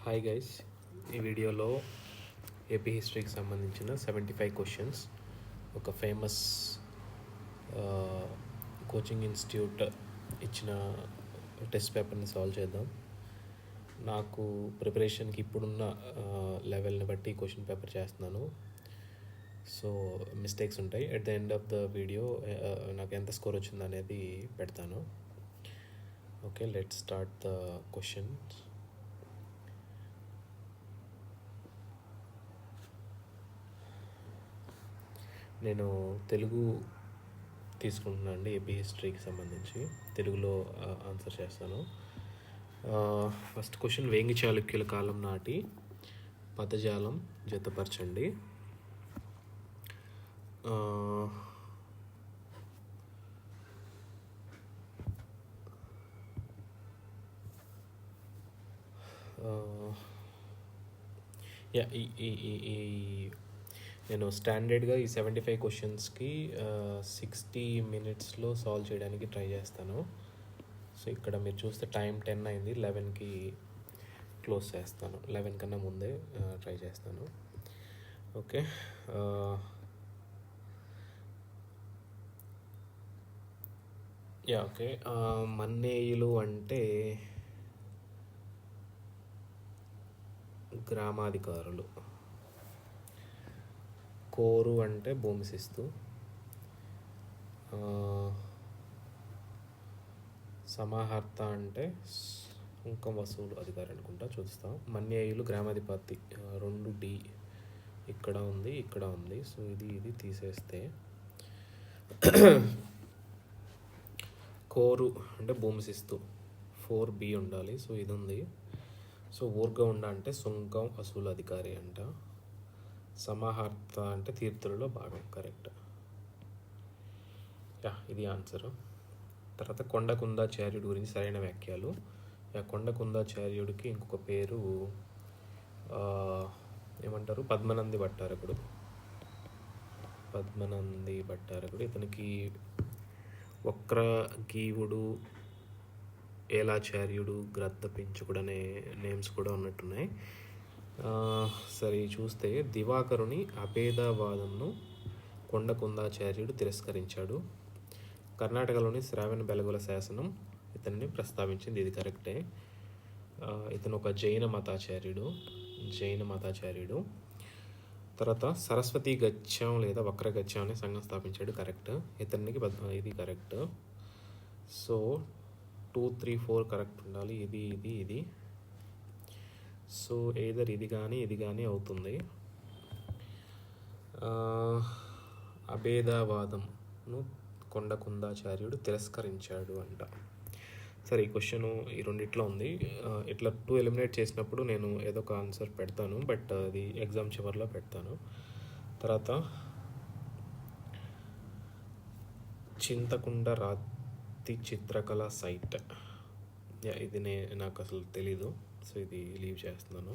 Hi guys, ఈ వీడియోలో AP హిస్టరీకి సంబంధించిన 75 క్వశ్చన్స్ ఒక ఫేమస్ కోచింగ్ ఇన్స్టిట్యూట్ ఇచ్చిన టెస్ట్ పేపర్ని సాల్వ్ చేద్దాం. నాకు ప్రిపరేషన్కి ఇప్పుడున్న లెవెల్ని బట్టి క్వశ్చన్ పేపర్ చేస్తున్నాను. సో మిస్టేక్స్ ఉంటాయి. At the end of the video నాకు ఎంత స్కోర్ వచ్చింది అనేది పెడతాను. Okay, let's start the questions. నేను తెలుగు తీసుకుంటున్నాను అండి. ఏపీ హిస్టరీకి సంబంధించి తెలుగులో ఆన్సర్ చేస్తాను. ఫస్ట్ క్వశ్చన్, వేంగి చాళుక్యుల కాలం నాటి పదజాలం జతపరచండి. నేను స్టాండర్డ్గా ఈ 75 క్వశ్చన్స్కి 60 మినిట్స్లో సాల్వ్ చేయడానికి ట్రై చేస్తాను. సో ఇక్కడ మీరు చూస్తే టైం 10 అయింది, 11కి క్లోజ్ చేస్తాను. 11 కన్నా ముందే ట్రై చేస్తాను. Okay, okay. మన్నేయులు అంటే గ్రామాధికారులు, కోరు అంటే భూమి శిస్తు, సమాహర్త అంటే సుంకం వసూలు అధికారి అనుకుంటా, చూస్తాం. మన్యేయులు గ్రామాధిపతి, 2D ఇక్కడ ఉంది, ఇక్కడ ఉంది. సో ఇది తీసేస్తే కోరు అంటే భూమి శిస్తు, 4B ఉండాలి. సో ఇది ఉంది. సో ఊర్గౌండ అంటే సుంకం వసూలు అధికారి అంట. సమాహర్త అంటే తీర్థులలో భాగం, కరెక్ట్. ఇది ఆన్సరు. తర్వాత కొండకుందాచార్యుడి గురించి సరైన వ్యాఖ్యలు. కొండకుందాచార్యుడికి ఇంకొక పేరు ఏమంటారు, పద్మనంది భట్టారకుడు. ఇతనికి వక్రగీవుడు, ఏలాచార్యుడు, గ్రద్ద పెంచుకుడు అనే నేమ్స్ కూడా ఉన్నట్టున్నాయి. సరే, చూస్తే దివాకరుని అభేదవాదంను కొండకుందాచార్యుడు తిరస్కరించాడు. కర్ణాటకలోని శ్రావణ బెలగొల శాసనం ఇతన్ని ప్రస్తావించింది, ఇది కరెక్టే. ఇతను ఒక జైన మతాచార్యుడు. తర్వాత సరస్వతి గత్యం లేదా వక్రగత్యం అనే సంఘం స్థాపించాడు, కరెక్ట్. ఇతనికి ఇది కరెక్ట్. సో 2, 3, 4 కరెక్ట్ ఉండాలి. ఇది సో ఏదర్ ఇది కానీ అవుతుంది. అభేదవాదంను కొండకుందాచార్యుడు తిరస్కరించాడు అంట. సరే, ఈ క్వశ్చన్ ఈ రెండిట్లో ఉంది. ఇట్లా 2 ఎలిమినేట్ చేసినప్పుడు నేను ఏదో ఒక ఆన్సర్ పెడతాను, బట్ అది ఎగ్జామ్ చివరిలో పెడతాను. తర్వాత చింతకుండ రాతి చిత్రకళ సైట్, ఇది నాకు అసలు తెలీదు. సో ఇది లీవ్ చేస్తున్నాను,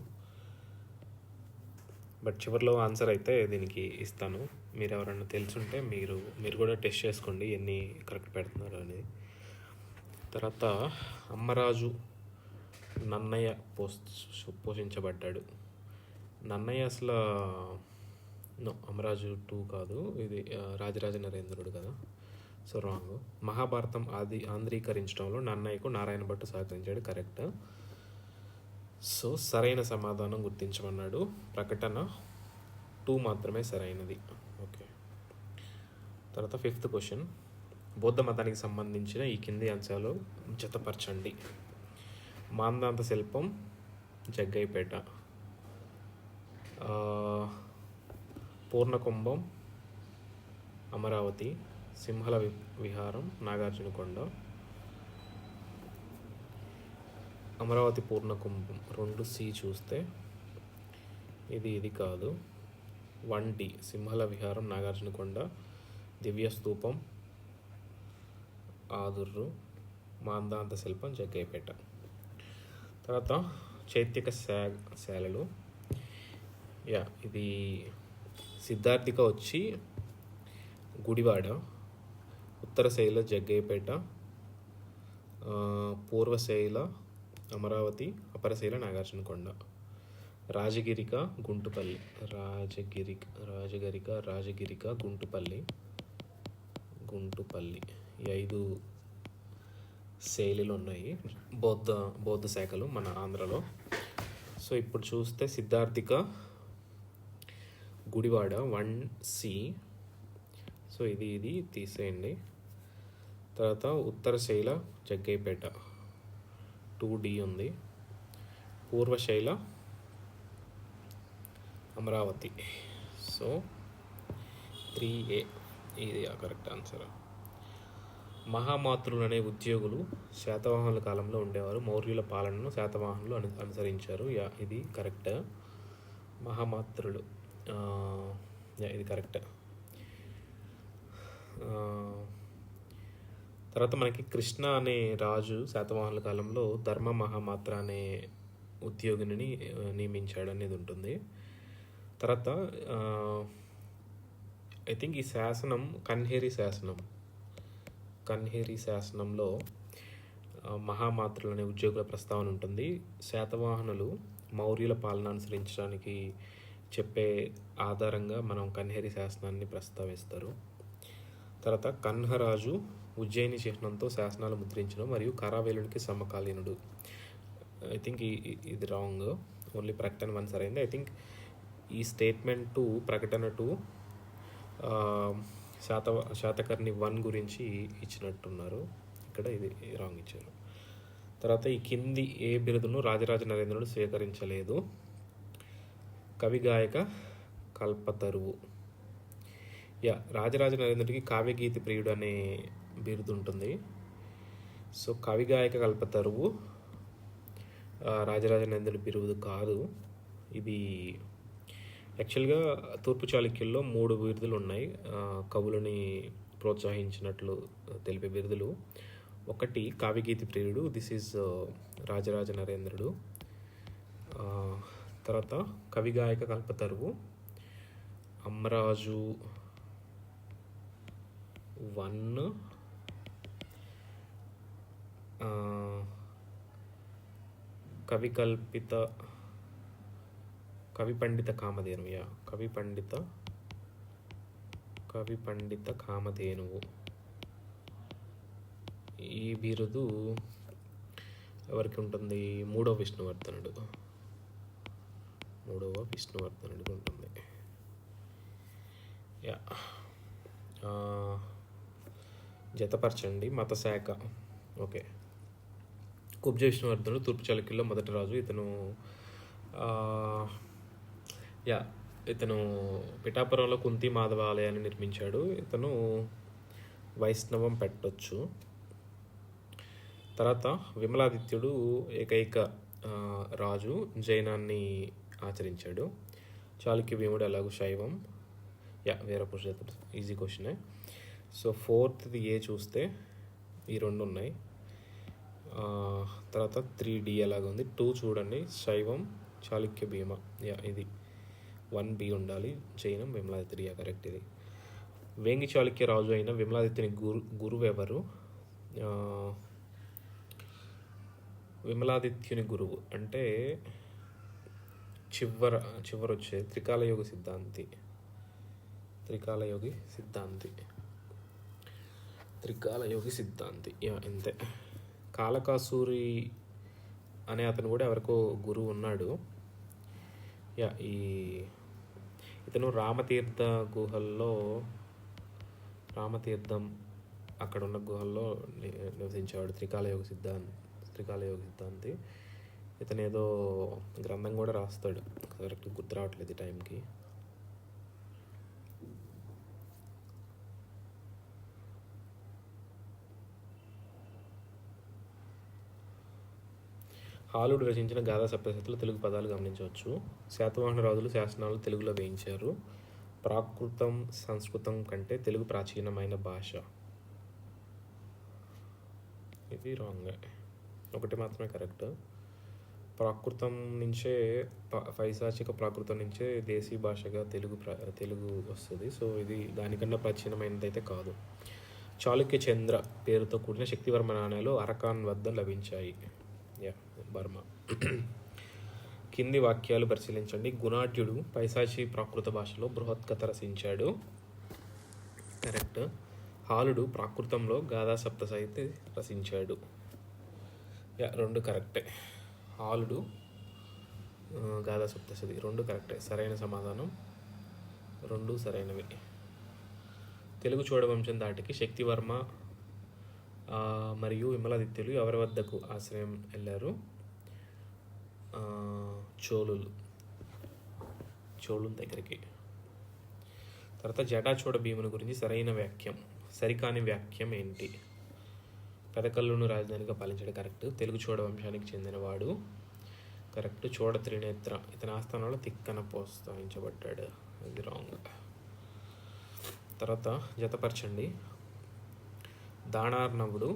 బట్ చివరిలో ఆన్సర్ అయితే దీనికి ఇస్తాను. మీరు ఎవరైనా తెలుసుంటే మీరు కూడా టెస్ట్ చేసుకోండి ఎన్ని కరెక్ట్ పెడుతున్నారు అనేది. తర్వాత అమ్మరాజు నన్నయ్య పోషించబడ్డాడు. నన్నయ్య అసలు అమరాజు 2 కాదు, ఇది రాజరాజ నరేంద్రుడు కదా. So wrong. మహాభారతం ఆంధ్రీకరించడంలో నన్నయ్యకు నారాయణ భట్టు సహకరించాడు, కరెక్ట్. సో సరైన సమాధానం గుర్తించమన్నాడు. ప్రకటన 2 మాత్రమే సరైనది. ఓకే. తర్వాత 5th క్వశ్చన్, బౌద్ధ మతానికి సంబంధించిన ఈ కింది అంశాలు జతపరచండి. మాందాంత శిల్పం జగ్గైపేట, పూర్ణకుంభం అమరావతి, సింహల విహారం నాగార్జునకొండ. అమరావతి పూర్ణకుంభం 2C చూస్తే ఇది కాదు. 1D సింహల విహారం నాగార్జునకొండ, దివ్య స్తూపం ఆదుర్రు, మాందాంత శిల్పం జగ్గైపేట. తర్వాత చైత్యక శాలలు, ఇది సిద్ధార్థిక వచ్చి గుడివాడ, ఉత్తరశైల జగ్గైపేట, పూర్వశైల అమరావతి, అపరశైల నాగార్జునకొండ. రాజగిరిక గుంటుపల్లి, రాజగిరిక గుంటుపల్లి ఈ 5 శైలిలు ఉన్నాయి బౌద్ధ శాఖలు మన ఆంధ్రలో. సో ఇప్పుడు చూస్తే సిద్ధార్థిక గుడివాడ 1C. సో ఇది తీసేయండి. తర్వాత ఉత్తరశైల జగ్గైపేట 2D ఉంది. పూర్వశైల అమరావతి. సో 3A ఇది కరెక్ట్ ఆన్సర్. మహామాతృలు అనే ఉద్యోగులు శాతవాహనుల కాలంలో ఉండేవారు. మౌర్యుల పాలనను శాతవాహనులు అనుసరించారు. ఇది కరెక్ట్. మహామాతృలు ఇది కరెక్ట్. తర్వాత మనకి కృష్ణ అనే రాజు శాతవాహనుల కాలంలో ధర్మ మహామాత్ర అనే ఉద్యోగిని నియమించాడు అనేది ఉంటుంది. తర్వాత ఐ థింక్ ఈ శాసనం కన్హేరి శాసనంలో మహామాతృలు అనే ఉద్యోగుల ప్రస్తావన ఉంటుంది. శాతవాహనులు మౌర్యుల పాలన అనుసరించడానికి చెప్పే ఆధారంగా మనం కన్హేరి శాసనాన్ని ప్రస్తావిస్తారు. తర్వాత కన్హరాజు ఉజ్జయిని చిహ్నంతో శాసనాలు ముద్రించడం మరియు కరావేలునికి సమకాలీనుడు. ఐ థింక్ ఇది రాంగ్. ఓన్లీ ప్రకటన 1 సరైంది. ఐ థింక్ ఈ స్టేట్మెంట్ 2 ప్రకటన 2 శాతకర్ణి 1 గురించి ఇచ్చినట్టున్నారు. ఇక్కడ ఇది రాంగ్ ఇచ్చారు. తర్వాత ఈ కింది ఏ బిరుదును రాజరాజ నరేంద్రుడు స్వీకరించలేదు? కవి గాయక కల్పతరువు. రాజరాజ నరేంద్రుడికి కావ్యగీతి ప్రియుడు అనే బిరుదు ఉంటుంది. సో కవి గాయక కల్పతరువు రాజరాజ నరేంద్రుడి బిరుదు కాదు. ఇది యాక్చువల్గా తూర్పు చాళుక్యుల్లో 3 బిరుదులు ఉన్నాయి కవులని ప్రోత్సహించినట్లు తెలిపే బిరుదులు. ఒకటి కావ్యగీతి ప్రియుడు, దిస్ ఈజ్ రాజరాజ నరేంద్రుడు. తర్వాత కవి గాయక కల్పతరువు అమ్మరాజు 1, కవి పండిత కామధేనువు. కవి పండిత కామధేనువు ఈ బిరుదు ఎవరికి ఉంటుంది? 3వ విష్ణువర్ధనుడికి ఉంటుంది. జతపరచండి మత శాఖ. ఓకే. కుబ్జ విష్ణువర్ధనుడు తూర్పు చాళుక్యుల్లో మొదటి రాజు. ఇతను పిఠాపురంలో కుంతి మాధవ ఆలయాన్ని నిర్మించాడు. ఇతను వైష్ణవం పెట్టొచ్చు. తర్వాత విమలాదిత్యుడు ఏకైక రాజు, జైనాన్ని ఆచరించాడు. చాళుక్య భీముడు ఎలాగో శైవం. వీరపురుషోత్తముడు ఈజీ క్వశ్చనే. సో 4th ఏ చూస్తే ఈ 2 ఉన్నాయి. తర్వాత 3D ఎలాగ ఉంది. 2 చూడండి, శైవం చాళుక్య భీమ. ఇది 1B ఉండాలి. జైనం విమలాదిత్యుడు. కరెక్ట్. ఇది వేంగి చాళుక్య రాజు అయిన విమలాదిత్యుని గురువు ఎవరు? విమలాదిత్యుని గురువు అంటే చివర వచ్చే త్రికాలయోగి సిద్ధాంతి. ఇంతే. కాలకాసూరి అనే అతను కూడా ఎవరికో గురువు ఉన్నాడు. ఇతను రామతీర్థం అక్కడ ఉన్న గుహల్లో నివసించేవాడు. త్రికాలయోగి సిద్ధాంతి. ఇతను ఏదో గ్రంథం కూడా రాస్తాడు, కరెక్ట్ గుర్తు రావట్లేదు ఈ టైంకి. హాలుడు రచించిన గాథా సప్తశతిలో తెలుగు పదాలు గమనించవచ్చు. శాతవాహన రాజులు శాసనాలు తెలుగులో వేయించారు. ప్రాకృతం సంస్కృతం కంటే తెలుగు ప్రాచీనమైన భాష. ఇది రాంగ్. ఒకటి మాత్రమే కరెక్ట్. ప్రాకృతం నుంచే పైశాచిక ప్రాకృతం నుంచే దేశీ భాషగా తెలుగు వస్తుంది. సో ఇది దానికన్నా ప్రాచీనమైనది అయితే కాదు. చాళుక్య చంద్ర పేరుతో కూడిన శక్తివర్మ నాణేలు అరకాన్ వద్ద లభించాయి. బర్మా. కింది వాక్యాలు పరిశీలించండి. గుణాఢ్యుడు పైశాచి ప్రాకృత భాషలో బృహత్కథ రచించాడు. కరెక్ట్. హాలుడు ప్రాకృతంలో గాథా సప్తశతి రచించాడు. రెండు కరెక్టే. హాలుడు గాథా సప్తశతి రెండు కరెక్టే. సరైన సమాధానం రెండు సరైనవి. తెలుగు చోడవంశం దాటికి శక్తివర్మ మరియు విమలాదిత్యులు ఎవరి వద్దకు ఆశ్రయం వెళ్ళారు? చోళుల దగ్గరికి. తర్వాత జటాచోడ భీముని గురించి సరికాని వాక్యం ఏంటి? పెదకల్లును రాజధానిగా పాలించడం కరెక్ట్. తెలుగు చోడ వంశానికి చెందినవాడు. కరెక్ట్. చోడ త్రినేత్ర ఇతని ఆస్థానంలో తిక్కన ప్రోత్సహించబడ్డాడు. అది రాంగ్. తర్వాత జతపరచండి. దానార్ణవుడు,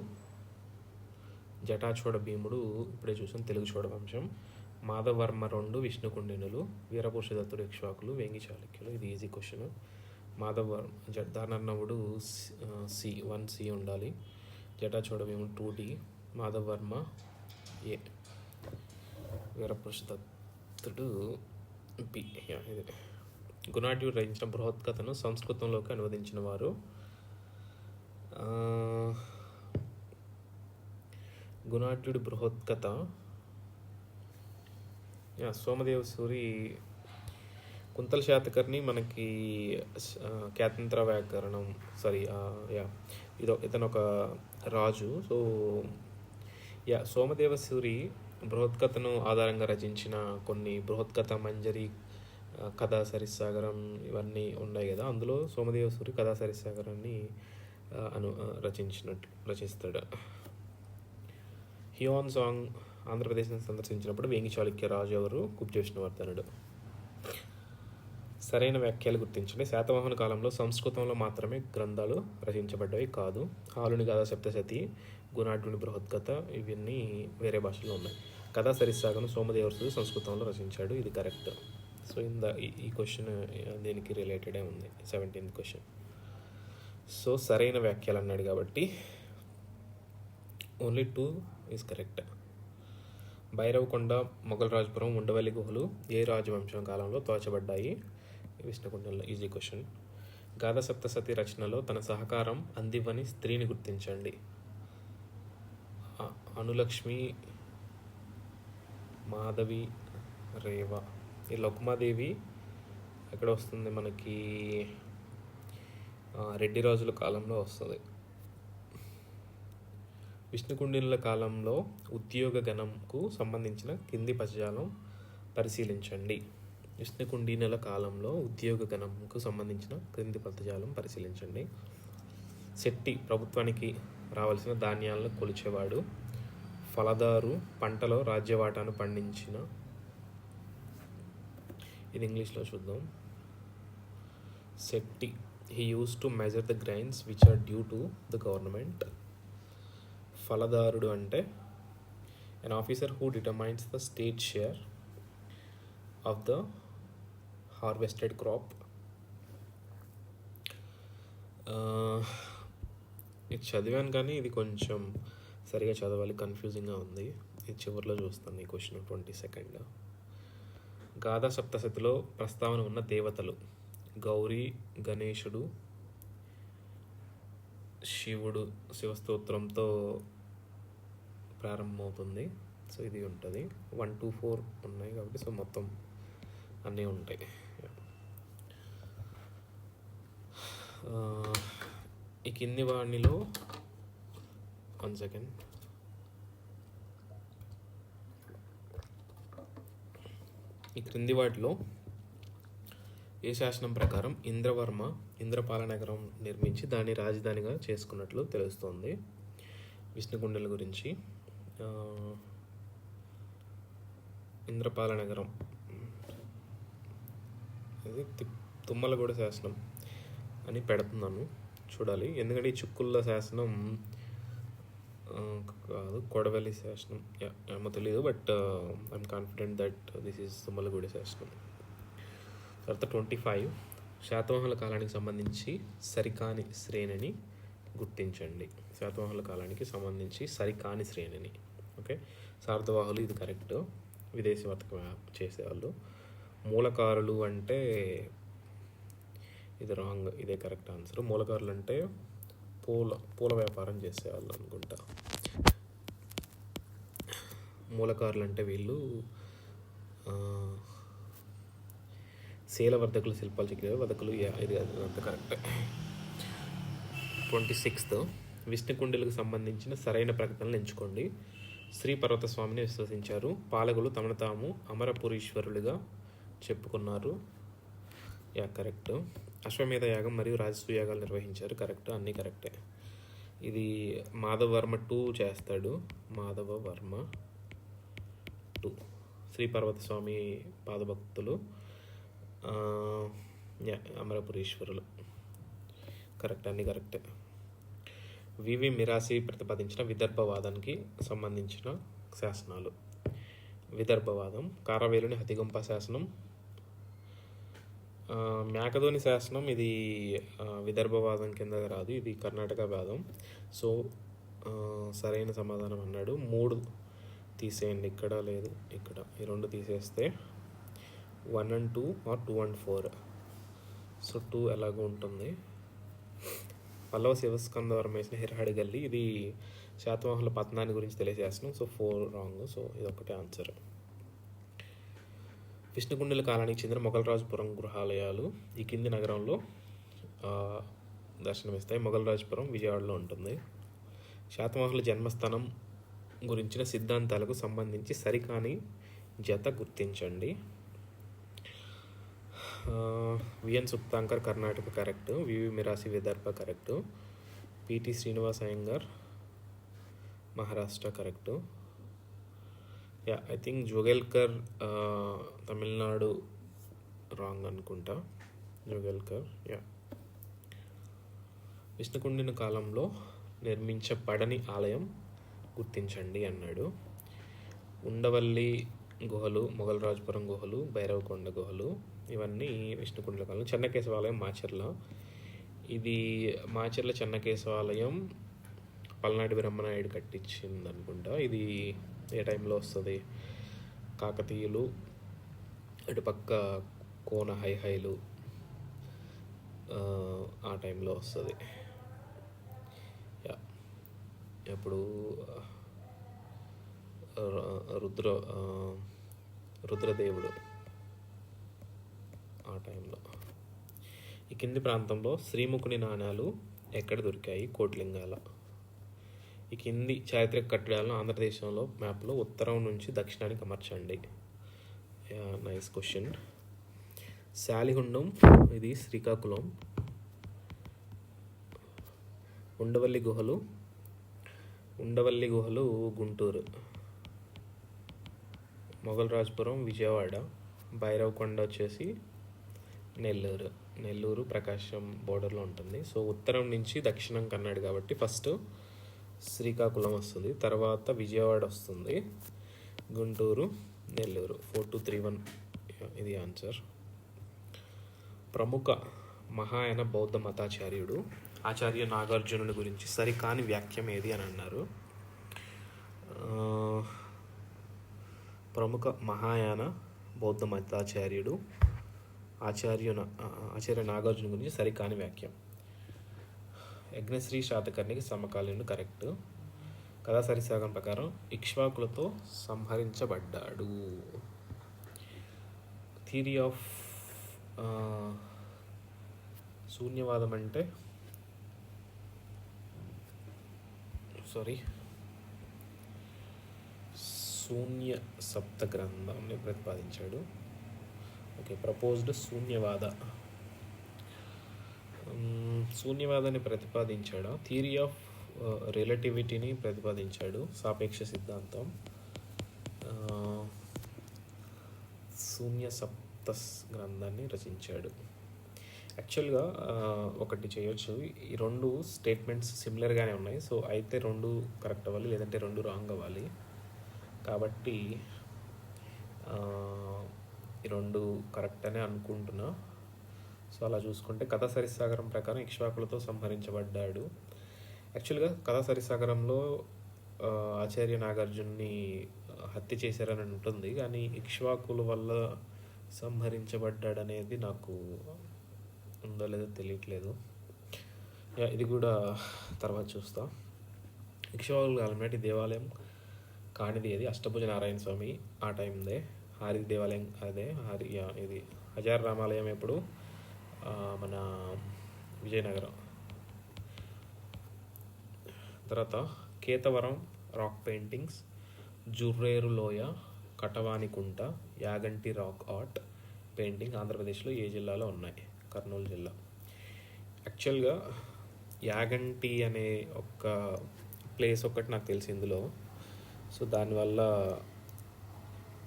జటాచోడ భీముడు ఇప్పుడే చూసాం తెలుగు చోడ వంశం. మాధవర్మ 2 విష్ణుకుండినులు, వీరపురుషదత్తుడు ఇక్ష్వాకులు, వేంగి చాళుక్యులు. ఇది ఈజీ క్వశ్చన్. దానార్ణవుడు C ఉండాలి. జటాచోడ భీముడు 2D, మాధవర్మ A, వీరపురుషదత్తుడు B. ఇది. గుణాఢ్యుడు రచించిన బృహత్కథను సంస్కృతంలోకి అనువదించిన వారు? గుణాఢ్యుడి బృహత్కథ సోమదేవ సూరి. కుంతల శాతకర్ణి మనకి ఖ్యాతంత్ర వ్యాకరణం ఇతను ఒక రాజు. సో సోమదేవ సూరి బృహత్కథను ఆధారంగా రచించిన కొన్ని బృహత్కథ, మంజరి, కథా సరిస్సాగరం ఇవన్నీ ఉన్నాయి కదా. అందులో సోమదేవ సూరి కథా సరిస్సాగరాన్ని రచిస్తాడు. హియోన్ సాంగ్ ఆంధ్రప్రదేశ్ని సందర్శించినప్పుడు వేంగి చాళుక్య రాజు ఎవరు? కుబ్జ విష్ణువర్ధనుడు. సరైన వ్యాఖ్యలు గుర్తించండి. శాతవాహన కాలంలో సంస్కృతంలో మాత్రమే గ్రంథాలు రచించబడ్డవి కాదు. హాలుని గాథా సప్తశతి, గుణాఢ్యుని బృహత్కథ ఇవన్నీ వేరే భాషలో ఉన్నాయి. కథా సరిస్సాగను సోమదేవసుడు సంస్కృతంలో రచించాడు. ఇది కరెక్ట్. సో ఈ క్వశ్చన్ దీనికి రిలేటెడే ఉంది. 17th question. సో సరైన వ్యాఖ్యలు అన్నాడు కాబట్టి only 2 is correct. Bhairavakonda, Mogalrajapuram, Undavalli గుహలు ఏ రాజవంశం కాలంలో తోచబడ్డాయి? విష్ణుకుండంలో. Easy question. గాథా సప్తశతి రచనలో తన సహకారం అందివ్వని స్త్రీని గుర్తించండి. అనులక్ష్మి, మాధవి, రేవ. ఈ లకుమాదేవి ఎక్కడ వస్తుంది మనకి? రెడ్డి రాజుల కాలంలో వస్తుంది. విష్ణుకుండినుల కాలంలో ఉద్యోగ గణంకు సంబంధించిన కింది పదజాలం పరిశీలించండి. విష్ణుకుండినుల కాలంలో ఉద్యోగ గణంకు సంబంధించిన క్రింది పదజాలం పరిశీలించండి. శెట్టి ప్రభుత్వానికి రావాల్సిన ధాన్యాలను కొలిచేవాడు. ఫలదారు పంటలో రాజ్యవాటాను పండించిన. ఇది ఇంగ్లీష్లో చూద్దాం. Shetty he used to measure the grains which are due to the government. ఫలదారుడు అంటే an officer who determines the state share of the harvested crop. ఇది చదివాను కానీ ఇది కొంచెం సరిగా చదవాలి, కన్ఫ్యూజింగ్గా ఉంది. ఇది చివరిలో చూస్తాను ఈ క్వశ్చన్. 22nd. గాథా సప్తశతిలో ప్రస్తావన ఉన్న దేవతలు: గౌరీ, గణేశుడు, శివుడు. శివస్తోత్రంతో ప్రారంభమవుతుంది. సో ఇది ఉంటుంది. 1, 2, 4 ఉన్నాయి కాబట్టి సో మొత్తం అన్నీ ఉంటాయి. ఈ కింది వాణిలో 1 సెకండ్. ఈ క్రింది వాటిలో ఏ శాసనం ప్రకారం ఇంద్రవర్మ ఇంద్రపాల నగరం నిర్మించి దాన్ని రాజధానిగా చేసుకున్నట్లు తెలుస్తోంది? విష్ణుకుండల గురించి. ఇంద్రపాల నగరం ఇది తుమ్మలగూడ శాసనం అని పెడుతున్నాను, చూడాలి. ఎందుకంటే ఈ చుక్కుల శాసనం కాదు, కొడవలి శాసనం ఏమో తెలియదు. But I'm confident that this is Tummalaguda శాసనం. తర్వాత 25. శాతవాహనుల కాలానికి సంబంధించి సరికాని శ్రేణిని గుర్తించండి. శాతవాహనుల కాలానికి సంబంధించి సరికాని శ్రేణిని. ఓకే. శాతవాహనులు ఇది కరెక్ట్. విదేశీ వర్తకం చేసేవాళ్ళు. మూలకారులు అంటే ఇది రాంగ్, ఇదే కరెక్ట్ ఆన్సర్. మూలకారులు అంటే పూల వ్యాపారం చేసేవాళ్ళు అనుకుంటా. మూలకారులు అంటే వీళ్ళు శీలవర్ధకులు, శిల్పాలు చెక్కే వర్ధకులు. ఇది అంత కరెక్ట్. 26th విష్ణుకుండిలకు సంబంధించిన సరైన ప్రకటనలు ఎంచుకోండి. శ్రీ పర్వత స్వామిని విశ్వసించారు. పాలకులు తమను తాము అమరపురీశ్వరులుగా చెప్పుకున్నారు. కరెక్ట్. అశ్వమేధ యాగం మరియు రాజసూయ యాగాలు నిర్వహించారు. కరెక్ట్, అన్నీ కరెక్టే. ఇది మాధవవర్మ 2 చేస్తాడు. మాధవవర్మ 2 శ్రీ పర్వత స్వామి పాదభక్తులు, అమరపురీశ్వరులు. కరెక్ట్, అన్నీ కరెక్టే. వివి మిరాసి ప్రతిపాదించిన విదర్భవాదానికి సంబంధించిన శాసనాలు. విదర్భవాదం కారవేలుని హతిగంప శాసనం, మేకధోని శాసనం. ఇది విదర్భవాదం కింద రాదు, ఇది కర్ణాటక వాదం. సో సరైన సమాధానం అన్నాడు. 3 తీసేయండి, ఇక్కడ లేదు, ఇక్కడ. ఈ 2 తీసేస్తే 1 and 2 or 2 and 4. సో 2 ఎలాగో ఉంటుంది. పల్లవ శివస్కందవరం వేసిన హిరహడి గల్లి, ఇది శాతవాహనుల పతనాన్ని గురించి తెలియజేస్తున్నాం. So 4 wrong. సో ఇది ఒకటే ఆన్సర్. విష్ణుకుండిల కాలానికి చెందిన మొగల్రాజుపురం గృహాలయాలు ఈ కింది నగరంలో దర్శనమిస్తాయి. మొగల్రాజుపురం విజయవాడలో ఉంటుంది. శాతవాహనుల జన్మస్థానం గురించిన సిద్ధాంతాలకు సంబంధించి సరికాని జత గుర్తించండి. VN Suptankar Karnataka correct. VV Mirasi Vidarbha correct. PT Srinivas Iyengar Maharashtra correct. I think Jogelkar Tamil Nadu wrong అనుకుంటా. జోగెల్కర్. విష్ణుకుండిన కాలంలో నిర్మించబడని ఆలయం గుర్తించండి అన్నాడు. ఉండవల్లి గుహలు, మొగల్రాజుపురం గుహలు, భైరవకొండ గుహలు, ఇవన్నీ విష్ణుకుండిన కాలం. చెన్నకేశవాలయం మాచర్ల. ఇది మాచర్ల చెన్నకేశవాలయం పల్నాటి బ్రహ్మనాయుడు కట్టించింది అనుకుంటా. ఇది ఏ టైంలో వస్తుంది? కాకతీయులు, అటుపక్క కోన హైహైలు, ఆ టైంలో వస్తుంది. ఇప్పుడు రుద్రదేవుడు ఆ టైంలో. ఈ కింది ప్రాంతంలో శ్రీముఖుని నాణ్యాలు ఎక్కడ దొరికాయి? కోట్లింగాల. ఈ కింది చారిత్రక కట్టడాలను ఆంధ్రదేశంలో మ్యాప్లో ఉత్తరం నుంచి దక్షిణానికి అమర్చండి. Nice question. శాలిగుండం, ఇది శ్రీకాకుళం. ఉండవల్లి గుహలు గుంటూరు. మొగల్రాజుపురం విజయవాడ. భైరవకొండ వచ్చేసి నెల్లూరు ప్రకాశం బోర్డర్లో ఉంటుంది. సో ఉత్తరం నుంచి దక్షిణం కన్నాడు కాబట్టి ఫస్ట్ శ్రీకాకుళం వస్తుంది, తర్వాత విజయవాడ వస్తుంది, గుంటూరు, నెల్లూరు. 4231 ఇది ఆన్సర్. ప్రముఖ మహాయాన బౌద్ధ మతాచార్యుడు ఆచార్య నాగార్జునుని గురించి సరికాని వ్యాఖ్యం ఏది అని అన్నారు. ప్రముఖ మహాయాన బౌద్ధ మతాచార్యుడు ఆచార్య నాగార్జున గురించి సరికాని వ్యాఖ్యం. యజ్ఞశ్రీ శాతకర్ణికి సమకాలీనుడు కరెక్ట్. కథా సరిసాగం ప్రకారం ఇక్ష్వాకులతో సంహరించబడ్డాడు. థియరీ ఆఫ్ శూన్యవాదం అంటే శూన్య సప్త గ్రంథాన్ని ప్రతిపాదించాడు. ఓకే, ప్రపోజ్డ్ శూన్యవాదాన్ని ప్రతిపాదించాడు. థియరీ ఆఫ్ రిలేటివిటీని ప్రతిపాదించాడు. సాపేక్ష సిద్ధాంతం. శూన్య సప్త గ్రంథాన్ని రచించాడు. యాక్చువల్గా ఒకటి చేయొచ్చు, ఈ 2 స్టేట్మెంట్స్ సిమిలర్గానే ఉన్నాయి. సో అయితే 2 కరెక్ట్ అవ్వాలి, లేదంటే 2 రాంగ్ అవ్వాలి. కాబట్టి ఈ 2 కరెక్ట్ అనే అనుకుంటున్నా. సో అలా చూసుకుంటే కథా సరిసాగరం ప్రకారం ఇక్ష్వాకులతో సంహరించబడ్డాడు. యాక్చువల్గా కథా సరిసాగరంలో ఆచార్య నాగార్జున్ని హత్య చేశారని ఉంటుంది, కానీ ఇక్ష్వాకుల వల్ల సంహరించబడ్డాడనేది నాకు ఉందో లేదో తెలియట్లేదు. ఇది కూడా తర్వాత చూస్తా. ఇక్ష్వాకుల కాలం నాటి దేవాలయం కానిది అది అష్టభుజ నారాయణ స్వామి ఆ టైందే. హారి దేవాలయం అదే ఇది హజార్ రామాలయం ఎప్పుడు మన విజయనగరం. తర్వాత కేతవరం రాక్ పెయింటింగ్స్, జుర్రేరు లోయ, కటవానికుంట, యాగంటి రాక్ ఆర్ట్ పెయింటింగ్ ఆంధ్రప్రదేశ్లో ఏ జిల్లాలో ఉన్నాయి? కర్నూలు జిల్లా. యాక్చువల్గా యాగంటి అనే ఒక ప్లేస్ ఒకటి నాకు తెలిసి ఇందులో, సో దానివల్ల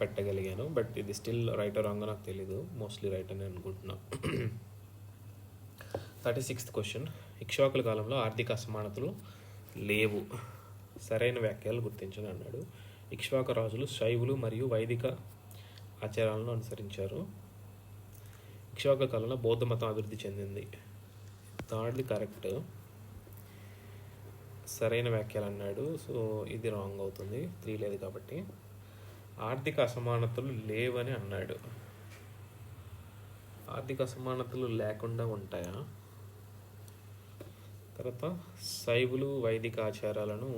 పెట్టగలిగాను. బట్ ఇది స్టిల్ రైట్ రాంగ్ నాకు తెలీదు, మోస్ట్లీ రైట్ అని అనుకుంటున్నా. 36th question. ఇక్ష్వాకుల కాలంలో ఆర్థిక అసమానతలు లేవు, సరైన వ్యాఖ్యలు గుర్తించని అన్నాడు. ఇక్ష్వాక రాజులు శైవులు మరియు వైదిక ఆచారాలను అనుసరించారు. ఇక్ష్వాక కాలంలో బౌద్ధ మతం అభివృద్ధి చెందింది. థర్డ్ది కరెక్ట్, సరైన వ్యాఖ్యలు అన్నాడు. సో ఇది రాంగ్ అవుతుంది, 3 లేదు కాబట్టి. ఆర్థిక అసమానతలు లేవని అన్నాడు. ఆర్థిక అసమానతలు లేకుండా ఉంటాయా? తర్వాత శైవులు వైదిక ఆచారాలను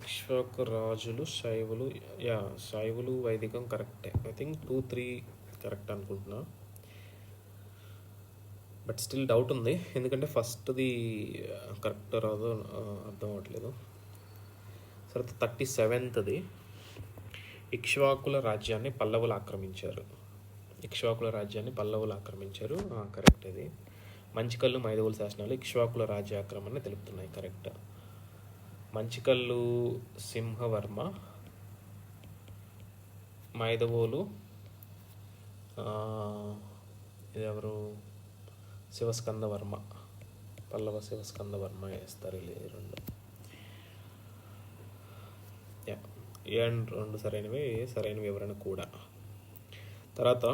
ఇక్ష్వాక రాజులు శైవులు వైదికం కరెక్టే. ఐ థింక్ 2, 3 కరెక్ట్ అనుకుంటున్నా, బట్ స్టిల్ డౌట్ ఉంది, ఎందుకంటే ఫస్ట్ది కరెక్ట్ రాదో అర్థం అవ్వట్లేదు. తర్వాత 37th ఇక్ష్వాకుల రాజ్యాన్ని పల్లవులు ఆక్రమించారు. కరెక్ట్. ఇది మంచికల్లు మైదవోలు శాసనాలు ఇక్ష్వాకుల రాజ్య ఆక్రమణ తెలుపుతున్నాయి. కరెక్ట్. మంచికల్లు సింహవర్మ, మైదవోలు ఇది ఎవరు? శివస్కందవర్మ, పల్లవ శివస్కందవర్మ వేస్తారు ఈ 2. అండ్ 2 సరైనవి, సరైన వివరణ కూడా. తర్వాత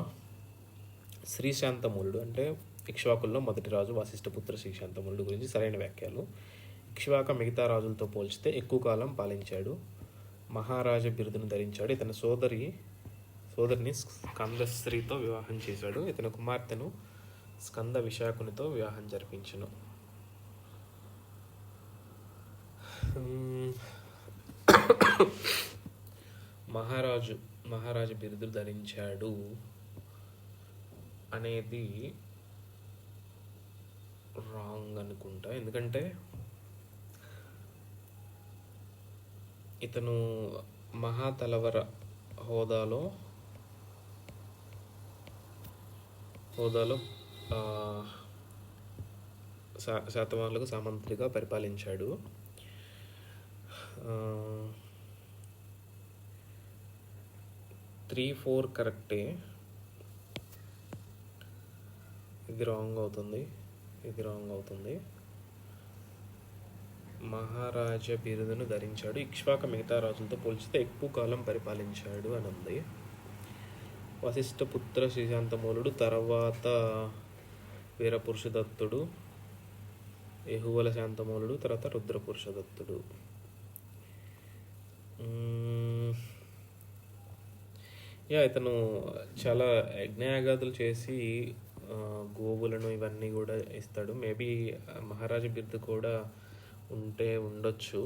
శ్రీశాంతమూలుడు అంటే ఇక్ష్వాకుల్లో మొదటి రాజు వశిష్ఠపుత్ర శ్రీశాంతమూలుడు గురించి సరైన వ్యాఖ్యలు. ఇక్ష్వాక మిగతా రాజులతో పోల్చితే ఎక్కువ కాలం పాలించాడు, మహారాజ బిరుదును ధరించాడు, ఇతని సోదరిని స్కందశ్రీతో వివాహం చేశాడు, ఇతని కుమార్తెను స్కంద విశాఖునితో వివాహం జరిపించను. మహారాజు బిరుదు ధరించాడు అనేది రాంగ్ అనుకుంటా, ఎందుకంటే ఇతను మహాతలవర హోదాలో శాతవాహనులకు సామంతుడిగా పరిపాలించాడు. 3, 4 కరెక్టే, ఇది రాంగ్ అవుతుంది. మహారాజ బిరుదును ధరించాడు, ఇక్ష్వాక మిగతా రాజులతో పోల్చితే ఎక్కువ కాలం పరిపాలించాడు అని ఉంది. వశిష్ఠపుత్ర శ్రీశాంతమూలుడు, తర్వాత వీరపురుషదత్తుడు, యెహువల శాంతమూలుడు, తర్వాత రుద్రపురుషదత్తుడు. ఇతను చాలా యజ్ఞయాగాదులు చేసి గోవులను ఇవన్నీ కూడా ఇస్తాడు. మేబీ మహారాజా బిరుదు కూడా ఉండొచ్చు.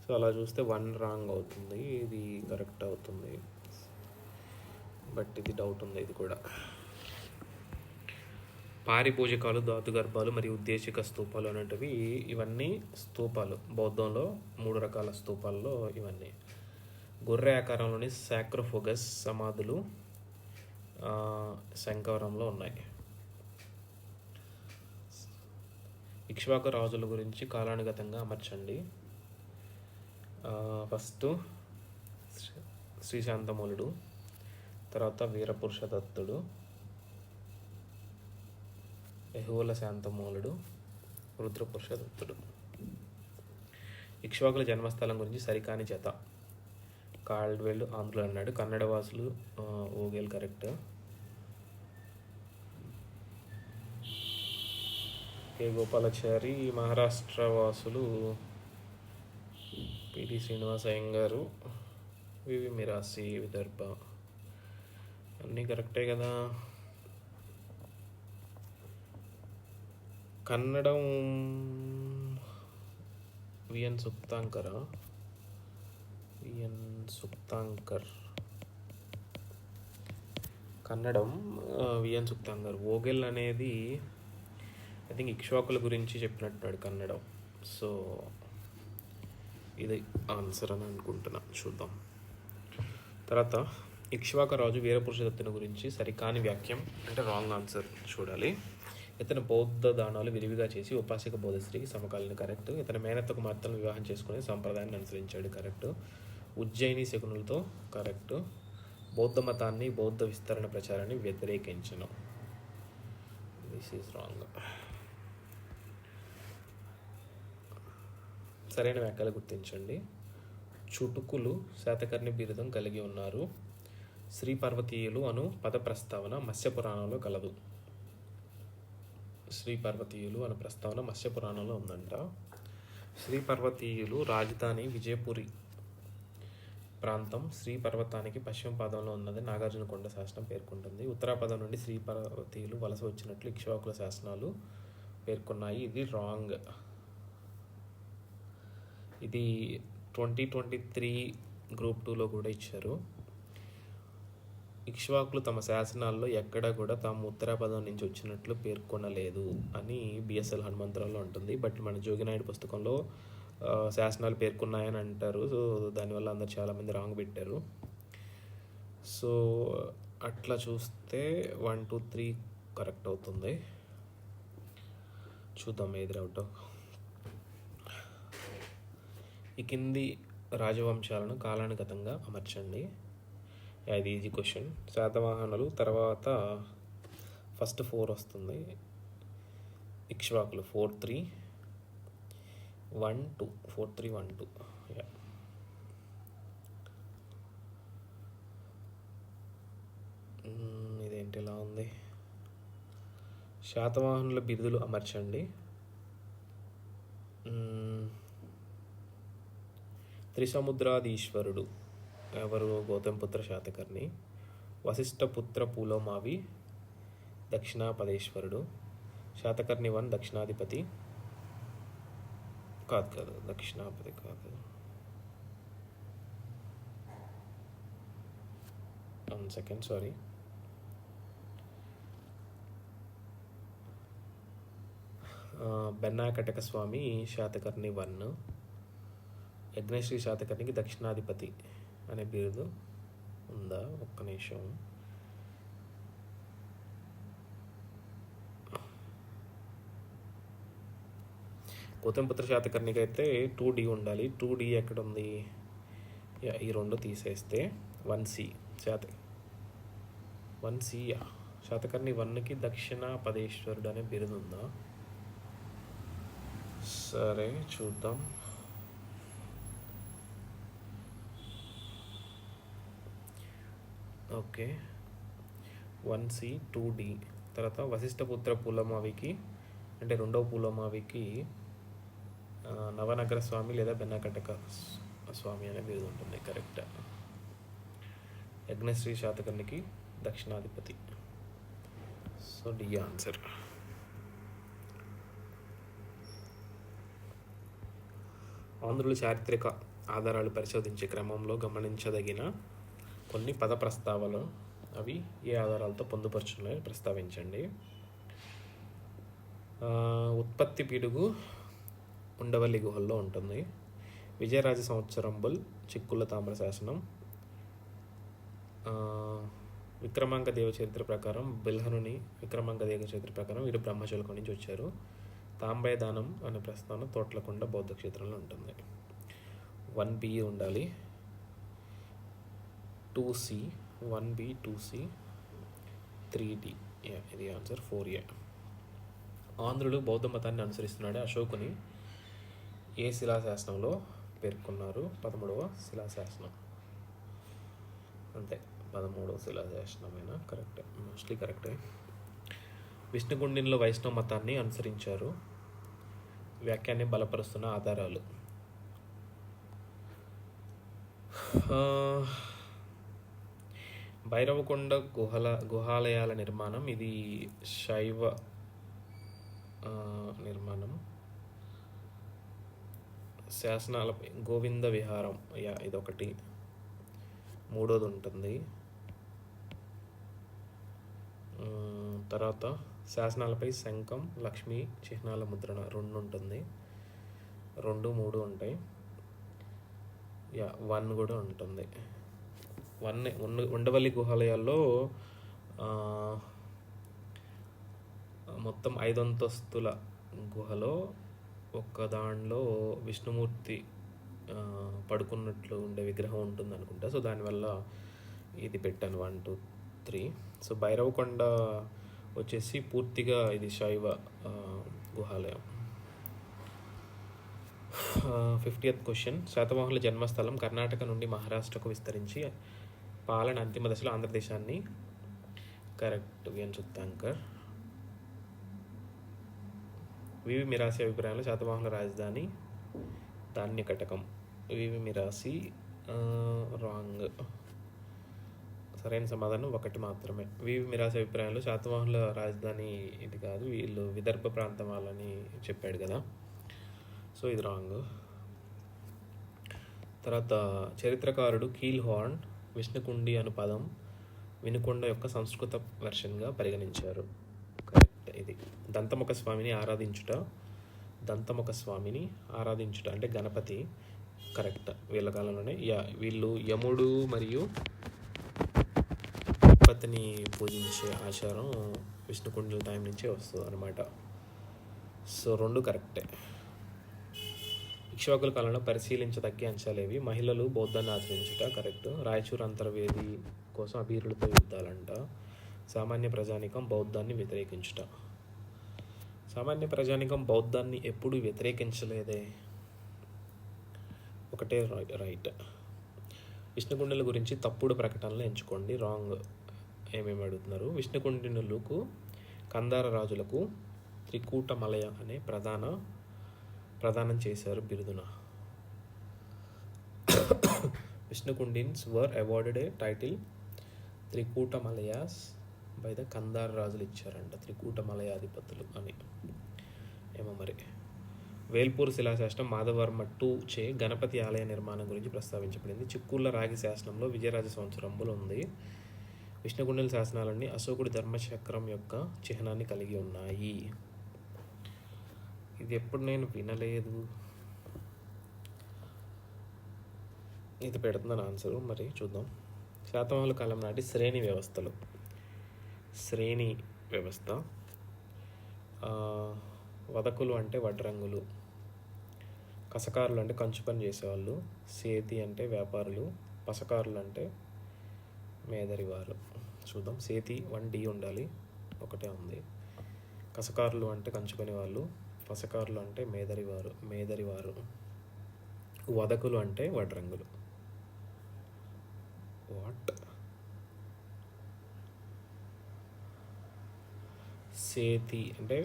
సో అలా చూస్తే 1 రాంగ్ అవుతుంది, ఇది కరెక్ట్ అవుతుంది, బట్ ఇది డౌట్ ఉంది ఇది కూడా. పారిపూజకాలు, ధాతుగర్భాలు మరియు ఉద్దేశిక స్తూపాలు అనేటివి ఇవన్నీ స్తూపాలు. బౌద్ధంలో 3 రకాల స్తూపాల్లో ఇవన్నీ. గొర్రె ఆకారంలోని సాక్రోఫోగస్ సమాధులు శంకవరంలో ఉన్నాయి. ఇక్ష్వాక రాజుల గురించి కాలానుగతంగా అమర్చండి. ఫస్ట్ శ్రీశాంతమూలుడు, తర్వాత వీరపురుషదత్తుడు, యెహువల శాంతమూలుడు, రుద్రపురుషదత్తుడు. ఇక్ష్వాకుల జన్మస్థలం గురించి సరికాని జత. కాల్డ్వెల్ ఆంధ్రులు అన్నాడు, కన్నడ వాసులు ఓగేల్ కరెక్ట్. కే గోపాలాచారి మహారాష్ట్ర వాసులు పిడి శ్రీనివాస అయ్యంగారు, వివి మిరాసి, విదర్భ, అన్నీ కరెక్టే కదా. కన్నడం విఎన్ సుక్తాంకరా, విఎన్ సుక్తాంకర్, కన్నడం విఎన్ సుక్తాంకర్. ఓగెల్ అనేది ఐ థింక్ ఇక్ష్వాకుల గురించి చెప్పినట్టున్నాడు కన్నడం. సో ఇది ఆన్సర్ అని అనుకుంటున్నా, చూద్దాం. తర్వాత ఇక్ష్వాకరాజు వీరపురుషదత్తుని గురించి సరికాని వ్యాఖ్యం అంటే రాంగ్ ఆన్సర్ చూడాలి. ఇతను బౌద్ధ దానాలు విరివిగా చేసి ఉపాసిక బోధశ్రీకి సమకాలీన కరెక్ట్. ఇతని మేనత్త కుమార్తెను వివాహం చేసుకుని సంప్రదాయాన్ని అనుసరించాడు కరెక్ట్. ఉజ్జయిని శకునులతో కరెక్ట్. బౌద్ధ మతాన్ని బౌద్ధ విస్తరణ ప్రచారాన్ని వ్యతిరేకించను. This is wrong. సరైన వ్యాఖ్యలు గుర్తించండి. చుటుకులు శాతకర్ణి బిరుదం కలిగి ఉన్నారు. శ్రీ పార్వతీయులు అను పద ప్రస్తావన మత్స్యపురాణంలో కలదు. శ్రీ పార్వతీయులు అనే ప్రస్తావన మత్స్యపురాణంలో ఉందంట. శ్రీ పార్వతీయులు రాజధాని విజయపురి ప్రాంతం శ్రీ పర్వతానికి పశ్చిమ పాదంలో ఉన్నది నాగార్జునకొండ శాసనం పేర్కొంటుంది. ఉత్తరాపదం నుండి శ్రీ పార్వతీయులు వలస వచ్చినట్లు ఇక్ష్వాకుల శాసనాలు పేర్కొన్నాయి. ఇది రాంగ్. ఇది 2023 గ్రూప్ 2లో కూడా ఇచ్చారు. ఇక్ష్వాకులు తమ శాసనాల్లో ఎక్కడా కూడా తాము ఉత్తరాపదం నుంచి వచ్చినట్లు పేర్కొనలేదు అని బిఎస్ఎల్ హనుమంతరావులో ఉంటుంది. బట్ మన జోగినాయుడు పుస్తకంలో శాసనాలు పేర్కొన్నాయని అంటారు. సో దానివల్ల అందరు చాలామంది రాంగ్ పెట్టారు. సో అట్లా చూస్తే 1, 2, 3 కరెక్ట్ అవుతుంది. చూద్దాం ఏది అవుట్. ఈ కింది రాజవంశాలను కాలానుగతంగా అమర్చండి. ఇది ఈజీ క్వశ్చన్. శాతవాహనులు తర్వాత ఫస్ట్ 4 వస్తుంది. ఇక్ష్వాకులు 4, 3, 1, 2, 4, 3, 1, 2. ఇదేంటి ఇలా ఉంది. శాతవాహనుల బిరుదులు అమర్చండి. త్రిసముద్రాధీశ్వరుడు ఎవరు? గౌతమిపుత్ర శాతకర్ణి. వశిష్ఠపుత్ర పూలోమావి దక్షిణాపదేశ్వరుడు. శాతకర్ణి 1 దక్షిణాధిపతి కాదు, దక్షిణాపతి కాదు. 1 సెకండ్, సారీ. బెన్నాకటక స్వామి శాతకర్ణి 1. యజ్ఞశ్రీ శాతకర్ణికి దక్షిణాధిపతి అనే బిరుదు ఉందా? ఒక్క నిమిషం. గౌతమిపుత్ర శాతకర్ణికి అయితే 2D ఉండాలి. 2D ఎక్కడ ఉంది? ఈ 2 తీసేస్తే 1C 1C. శాతకర్ణి 1కి దక్షిణాపదేశ్వరుడు అనే బిరుదు ఉందా? సరే చూద్దాం. Okay, 1C 2D. తర్వాత వశిష్ఠపుత్ర పూలమావికి అంటే 2వ పూలమావికి నవనగర స్వామి లేదా బెన్నకటక స్వామి అనే బిరుదు ఉంటుంది. కరెక్ట్. యజ్ఞశ్రీ శాతకర్ణికి దక్షిణాధిపతి. So D answer. ఆంధ్రుల చారిత్రక ఆధారాలు పరిశోధించే క్రమంలో గమనించదగిన కొన్ని పద ప్రస్తావనలు అవి ఏ ఆధారాలతో పొందుపరుచున్నాయో ప్రస్తావించండి. ఉత్పత్తి పిడుగు ఉండవల్లి గుహల్లో ఉంటుంది. విజయరాజ సంవత్సరంబుల్ చిక్కుల తామ్ర శాసనం. విక్రమాంక దేవ చరిత్ర ప్రకారం బిల్హనుని విక్రమాంక దేవ చరిత్ర ప్రకారం వీరు బ్రహ్మశుల్కం నుంచి వచ్చారు. తాంబయ దానం అనే ప్రస్థానం తోట్లకొండ బౌద్ధ క్షేత్రంలో ఉంటుంది. 1B ఉండాలి. 2C 1B 2C 3D. ఇది ఆన్సర్ 4A. ఆంధ్రులు బౌద్ధ మతాన్ని అనుసరిస్తున్నాడు అశోకుని ఏ శిలాశాసనంలో పేర్కొన్నారు? 13వ శిలాశాసనం. అంతే, 13వ శిలాశాసనమైనా కరెక్టే, మోస్ట్లీ కరెక్టే. విష్ణుగుండిలో వైష్ణవ మతాన్ని అనుసరించారు. వ్యాఖ్యాన్ని బలపరుస్తున్న ఆధారాలు. భైరవకొండ గుహాలయాల నిర్మాణం ఇది శైవ నిర్మాణం. శాసనాలపై గోవింద విహారం, ఇదొకటి. మూడోది ఉంటుంది. తర్వాత శాసనాలపై శంఖం, లక్ష్మీ చిహ్నాల ముద్రణ 2 ఉంటుంది. 2, 3 ఉంటాయి. 1 కూడా ఉంటుంది. 1 ఉండవల్లి గుహాలయాల్లో మొత్తం 5 అంతస్తుల గుహలో ఒక్క దానిలో విష్ణుమూర్తి పడుకున్నట్లు ఉండే విగ్రహం ఉంటుంది అనుకుంటా. సో దానివల్ల ఇది పెట్టాను 1, 2, 3. సో భైరవకొండ వచ్చేసి పూర్తిగా ఇది శైవ గుహాలయం. 50th question. శాతవాహనుల జన్మస్థలం కర్ణాటక నుండి మహారాష్ట్రకు విస్తరించి పాలన అంతిమ దశలో ఆంధ్రదేశాన్ని. కరెక్ట్. విఎన్ సుత్తాంకర్. వివి మిరాసి అభిప్రాయంలో శాతవాహనుల రాజధాని ధాన్యకటకం. వివి మిరాసి రాంగ్. సరైన సమాధానం 1 మాత్రమే. వివి మిరాసి అభిప్రాయంలో శాతవాహనుల రాజధాని ఇది కాదు, వీళ్ళు విదర్భ ప్రాంతం వాళ్ళని చెప్పాడు కదా. సో ఇది రాంగ్. తర్వాత చరిత్రకారుడు కీల్ హార్న్ విష్ణుకుండి అను పదం వినుకొండ యొక్క సంస్కృత వెర్షన్గా పరిగణించారు. కరెక్ట్. ఇది దంతముఖ స్వామిని ఆరాధించుట అంటే గణపతి. కరెక్ట్. వీళ్ళ కాలంలోనే వీళ్ళు యముడు మరియు గణపతిని పూజించే ఆచారం విష్ణుకుండిల టైం నుంచే వస్తుంది అనమాట. సో 2 కరెక్టే. ఇక్ష్వాకుల కాలంలో పరిశీలించదగ్గ అంశాలేవి. మహిళలు బౌద్ధాన్ని ఆచరించుట. కరెక్ట్. రాయచూరు అంతర్వేది కోసం అబీరులతో యుద్ధాలంట. సామాన్య ప్రజానికం బౌద్ధాన్ని వ్యతిరేకించుట. సామాన్య ప్రజానికం బౌద్ధాన్ని ఎప్పుడు వ్యతిరేకించలేదే. ఒకటే రైట్. విష్ణుకుండినుల గురించి తప్పుడు ప్రకటనలు ఎంచుకోండి. రాంగ్. ఏమేమి అడుగుతున్నారు? విష్ణుకుండినులకు కందార రాజులకు త్రికూటమలయ అనే ప్రదానం చేశారు బిరుదున. Vishnukundins were awarded a title Trikutamalayas by the Kandara రాజులు ఇచ్చారంట. త్రికూటమలయాధిపతులు అని. ఏమో మరి. వేల్పూర్ శిలాశాసనం మాధవర్మ II చే గణపతి ఆలయ నిర్మాణం గురించి ప్రస్తావించబడింది. చిక్కూళ్ళ రాగి శాసనంలో విజయరాజ సంవత్సరంబులు ఉంది. విష్ణుకుండిల శాసనాలన్నీ అశోకుడి ధర్మచక్రం యొక్క చిహ్నాన్ని కలిగి ఉన్నాయి. ఇది ఎప్పుడు నేను వినలేదు. ఇది పెడుతున్నాను ఆన్సరు. మరి చూద్దాం. శాతవాహనుల కాలం నాటి శ్రేణి వ్యవస్థ. వదకులు అంటే వడ్రంగులు, కసకారులు అంటే కంచు పని చేసేవాళ్ళు, సేతి అంటే వ్యాపారులు, పసకారులు అంటే మేదరివారు. చూద్దాం. సేతి 1D ఉండాలి, ఒకటే ఉంది. కసకారులు అంటే కంచు పని వాళ్ళు, పసకారులు అంటే మేదరివారు, వదకులు అంటే వడ్రంగులు. వాట్? సేతి అంటే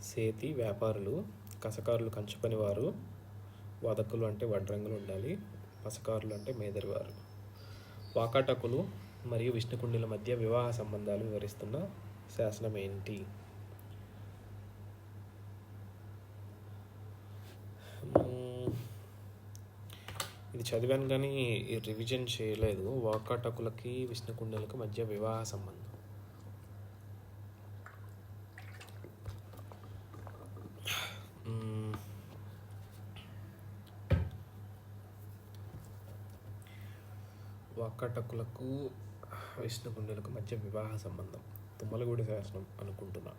సేతి వ్యాపారులు, కసకారులు కంచు పనివారు, వదకులు అంటే వడ్రంగులు ఉండాలి, పసకారులు అంటే మేదరివారు. వాకాటకులు మరియు విష్ణుకుండిల మధ్య వివాహ సంబంధాలు వివరిస్తున్న శాసనం ఏంటి? ఇది చదివాను కానీ రివిజన్ చేయలేదు. వాకాటకులకి విష్ణుకుండిలకు మధ్య వివాహ సంబంధం. వాకాటకులకు విష్ణుకుండిలకు మధ్య వివాహ సంబంధం తుమ్మలగూడి శాసనం అనుకుంటున్నా.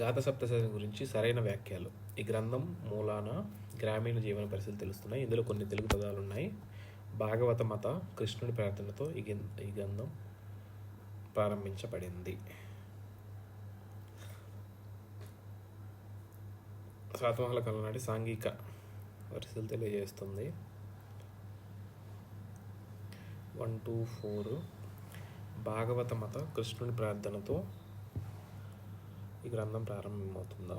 గాథ సప్తశతి గురించి సరైన వ్యాఖ్యలు. ఈ గ్రంథం మూలాన గ్రామీణ జీవన పరిస్థితులు తెలుస్తున్నాయి. ఇందులో కొన్ని తెలుగు పదాలు ఉన్నాయి. భాగవత మత కృష్ణుడి ప్రార్థనతో ఈ గ్రంథం ప్రారంభించబడింది. శాతవాహనుల కాలం నాటి సాంఘిక పరిస్థితులు తెలియజేస్తుంది. 1, 2, 4. భాగవత మత కృష్ణుడి ప్రార్థనతో ఈ గ్రంథం ప్రారంభమవుతుందా?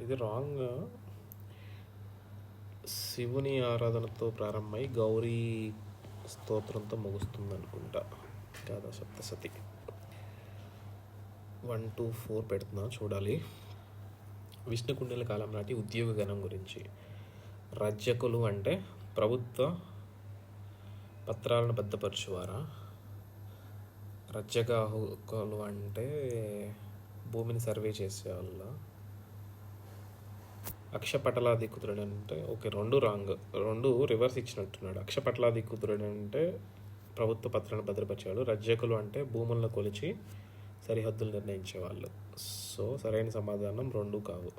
ఇది రాంగ్. శివుని ఆరాధనతో ప్రారంభమై గౌరీ స్తోత్రంతో ముగుస్తుంది అనుకుంటా. కాదా సప్తసతి. 1 to 4 పెడుతున్నా, చూడాలి. విష్ణుకుండిల కాలం నాటి ఉద్యోగ గణం గురించి. రజ్యకులు అంటే ప్రభుత్వ పత్రాలను భద్రపరచువారా. రజ్యగాహకులు అంటే భూమిని సర్వే చేసేవాళ్ళ. అక్షపటలాధికుతుడు అంటే ఓకే, 2 రాంగ్, 2 రివర్స్ ఇచ్చినట్టున్నాడు. అక్షపటలాధికుతుడు అంటే ప్రభుత్వ పత్రాలను భద్రపరిచేవాడు. రజ్యకులు అంటే భూములను కొలిచి సరిహద్దులు నిర్ణయించేవాళ్ళు. సో సరైన సమాధానం 2 కావు.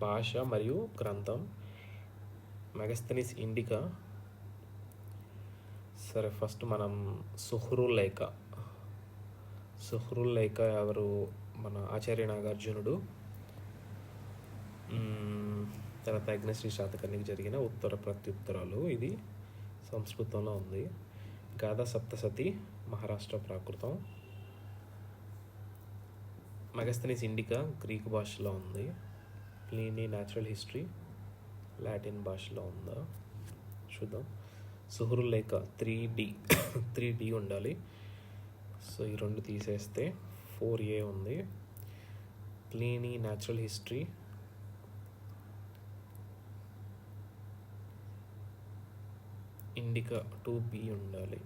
భాష మరియు గ్రంథం. Megasthenes indica. సరే, ఫస్ట్ మనం సుహృలేఖ ఎవరు? మన ఆచార్య నాగార్జునుడు. తర్వాత అగ్నిశ్రీ శాతకర్ణికి జరిగిన ఉత్తర ప్రత్యుత్తరాలు. ఇది సంస్కృతంలో ఉంది. గాథా సప్తసతి మహారాష్ట్ర ప్రాకృతం. మెగస్తనీస్ ఇండికా గ్రీకు భాషలో ఉంది. ప్లీనీ న్యాచురల్ హిస్టరీ లాటిన్ భాషలో ఉందా చూద్దాం. సుహృలేఖ 3D ఉండాలి. సో ఈ 2 తీసేస్తే 4A ఉంది. Pliny natural history indica 2B ఉండాలి.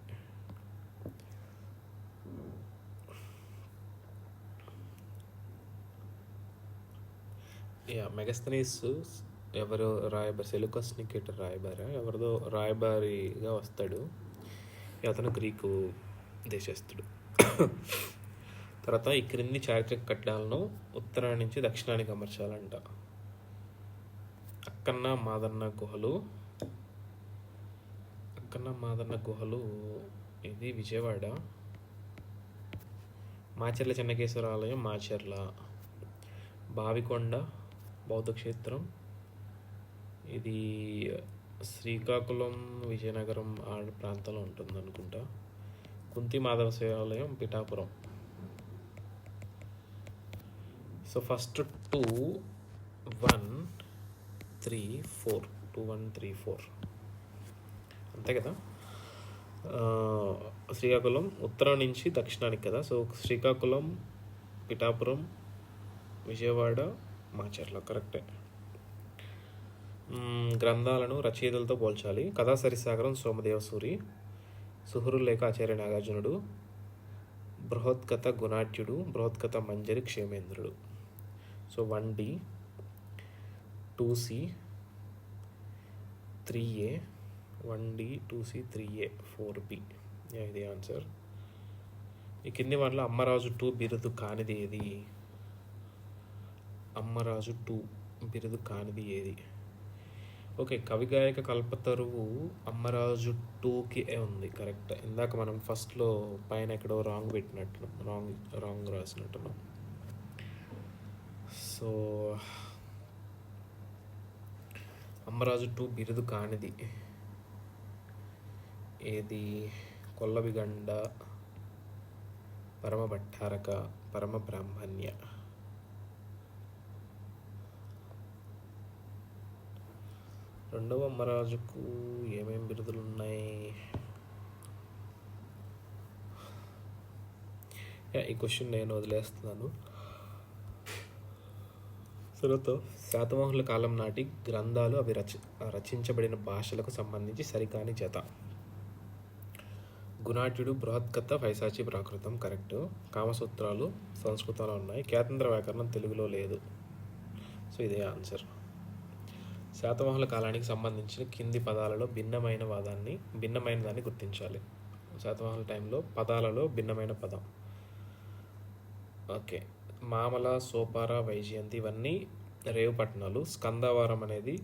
మెగస్తనీస్ ఎవరు రాయబారి? సెలూకస్ నికేటర్ రాయబారి, ఎవరిదో రాయబారిగా వస్తాడు. అతను గ్రీకు దేశస్థుడు. తర్వాత ఈ క్రింది చారిత్రక కట్టడాలను ఉత్తరం నుంచి దక్షిణానికి అమర్చాలంట. అక్కన్న మాదన్న గుహలు ఇది విజయవాడ. మాచర్ల చెన్నకేశ్వర ఆలయం మాచర్ల. బావికొండ బౌద్ధ క్షేత్రం ఇది శ్రీకాకుళం విజయనగరం ఆ ప్రాంతంలో ఉంటుంది అనుకుంటా. కుంతి మాధవ శివాలయం పిఠాపురం. సో ఫస్ట్ 2, 1, 3, 4 2, 1, 3, 4 అంతే కదా. శ్రీకాకుళం ఉత్తరం నుంచి దక్షిణానికి కదా. సో శ్రీకాకుళం, పిఠాపురం, విజయవాడ, మాచర్ల కరెక్టే. గ్రంథాలను రచయితలతో పోల్చాలి. కథా సరిసాగరం సోమదేవసూరి. సుహృలేఖ ఆచార్య నాగార్జునుడు. బృహత్కథ గుణాఢ్యుడు. బృహత్కథ మంజరి క్షేమేంద్రుడు. So 1D, 2C, 3A, 1D, 2C, 3A, 4B. ఇది ఆన్సర్. ఈ కింది వాటిలో అమ్మరాజు 2 బిరుదు కానిది ఏది? అమ్మరాజు 2 బిరుదు కానిది ఏది? ఓకే, కవిగాయక కల్పతరువు అమ్మరాజు 2కి ఉంది కరెక్ట్. ఇందాక మనం ఫస్ట్లో పైన ఎక్కడో రాంగ్ పెట్టినట్టు, రాంగ్ రాసినట్టున్నాం. సో అమ్మరాజు 2 బిరుదు కానిది ఏది? కొల్లవిగండ, పరమ భట్టారక, పరమ బ్రాహ్మణ్య. రెండవ అమ్మరాజుకు ఏమేం బిరుదులు ఉన్నాయి? ఈ క్వశ్చన్ నేను వదిలేస్తున్నాను. తర్వాత శాతవాహనుల కాలం నాటి గ్రంథాలు, అవి రచించబడిన భాషలకు సంబంధించి సరికాని జత. గుణాఢ్యుడు బృహత్కథ పైశాచి ప్రాకృతం కరెక్ట్. కామసూత్రాలు సంస్కృతంలో ఉన్నాయి. కేతంద్ర వ్యాకరణం తెలుగులో లేదు. సో ఇదే ఆన్సర్. శాతవాహనుల కాలానికి సంబంధించిన కింది పదాలలో భిన్నమైన దాన్ని గుర్తించాలి. శాతవాహనుల టైంలో పదాలలో భిన్నమైన పదం. ఓకే, మామల, సోపార, వైజయంతి ఇవన్నీ రేవు పట్టణాలు. స్కందవారం అనేది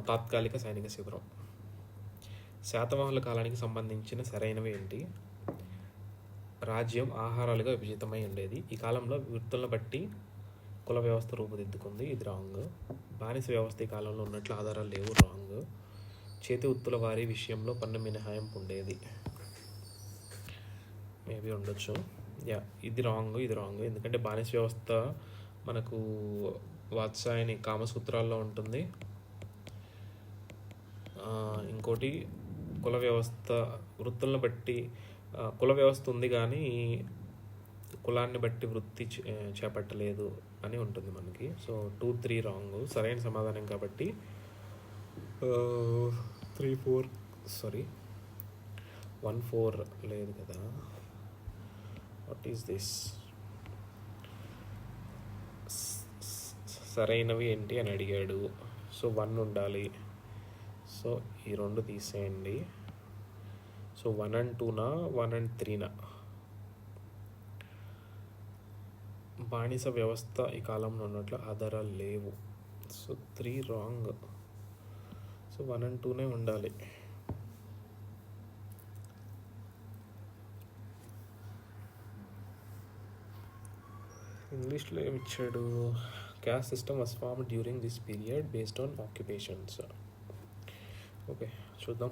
తాత్కాలిక సైనిక శిబిరం. శాతవాహనుల కాలానికి సంబంధించిన సరైనవి ఏంటి? రాజ్యం ఆహారాలుగా విభజితమై ఉండేది. ఈ కాలంలో వృత్తులను బట్టి కుల వ్యవస్థ రూపుదిద్దుకుంది. ఇది రాంగ్. బానిస వ్యవస్థ ఈ కాలంలో ఉన్నట్లు ఆధారాలు లేవు. రాంగ్. చేతి వృత్తుల వారి విషయంలో పన్ను మినహాయింపు ఉండేది. మేబీ ఉండొచ్చు. యా, ఇది రాంగ్, ఇది రాంగ్. ఎందుకంటే బానిస వ్యవస్థ మనకు వాత్సాయని కామసూత్రాల్లో ఉంటుంది. ఇంకోటి కుల వ్యవస్థ, వృత్తులను బట్టి కుల వ్యవస్థ ఉంది కానీ కులాన్ని బట్టి వృత్తి చేపట్టలేదు అని ఉంటుంది మనకి. So 2, 3 wrong. సరైన సమాధానం కాబట్టి 3, 4 సారీ 1, 4 లేదు కదా. What is this? సరైనవి ఏంటి అని అడిగాడు. సో 1 ఉండాలి. సో ఈ 2 తీసేయండి. సో 1 and 2నా, 1 and 3నా? బానిస వ్యవస్థ ఈ కాలంలో ఉన్నట్లు ఆధారాలు లేవు. So 3 wrong. సో 1 and 2నే ఉండాలి. ఇంగ్లీష్లో ఏమి ఇచ్చాడు? Caste system was form during this period based on occupations. Okay, చూద్దాం.